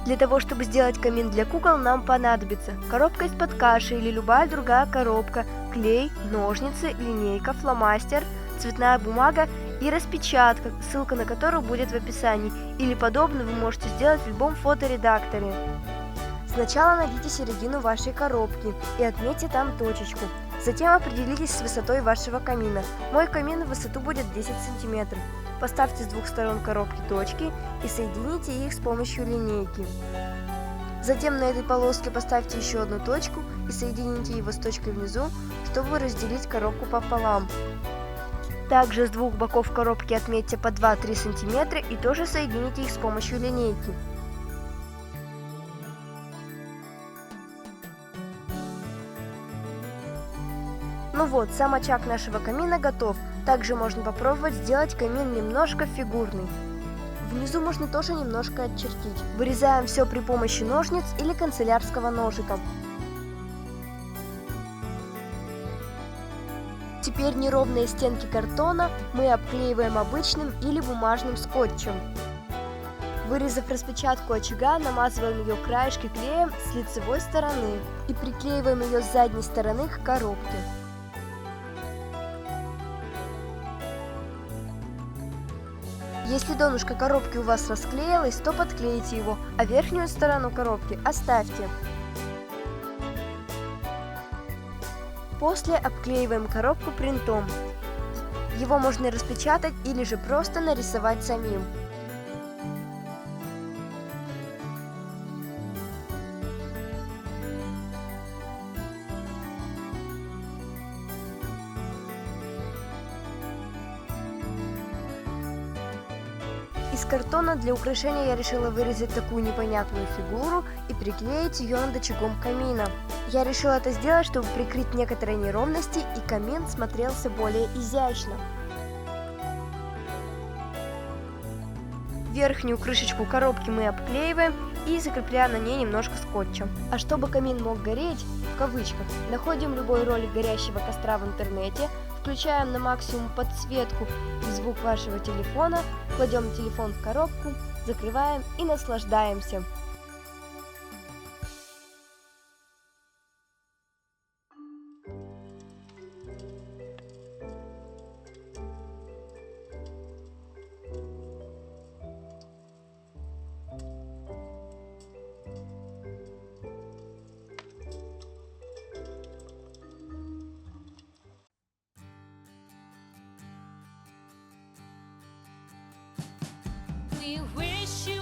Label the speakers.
Speaker 1: Для того, чтобы сделать камин для кукол, нам понадобится коробка из-под каши или любая другая коробка, клей, ножницы, линейка, фломастер, цветная бумага и распечатка, ссылка на которую будет в описании, или подобное вы можете сделать в любом фоторедакторе. Сначала найдите середину вашей коробки и отметьте там точечку. Затем определитесь с высотой вашего камина. Мой камин в высоту будет 10 см. Поставьте с двух сторон коробки точки и соедините их с помощью линейки. Затем на этой полоске поставьте еще одну точку и соедините его с точкой внизу, чтобы разделить коробку пополам. Также с двух боков коробки отметьте по 2-3 см и тоже соедините их с помощью линейки. Ну вот, сам очаг нашего камина готов. Также можно попробовать сделать камин немножко фигурный. Внизу можно тоже немножко отчертить. Вырезаем все при помощи ножниц или канцелярского ножика. Теперь неровные стенки картона мы обклеиваем обычным или бумажным скотчем. Вырезав распечатку очага, намазываем ее краешки клеем с лицевой стороны и приклеиваем ее с задней стороны к коробке. Если донышко коробки у вас расклеилось, то подклейте его, а верхнюю сторону коробки оставьте. После обклеиваем коробку принтом. Его можно распечатать или же просто нарисовать самим. Из картона для украшения я решила вырезать такую непонятную фигуру и приклеить ее над очагом камина. Я решила это сделать, чтобы прикрыть некоторые неровности, и камин смотрелся более изящно. Верхнюю крышечку коробки мы обклеиваем и закрепляем на ней немножко скотча. А чтобы камин мог гореть, в кавычках, находим любой ролик горящего костра в интернете, включаем на максимум подсветку и звук вашего телефона, кладем телефон в коробку, закрываем и наслаждаемся.
Speaker 2: We wish you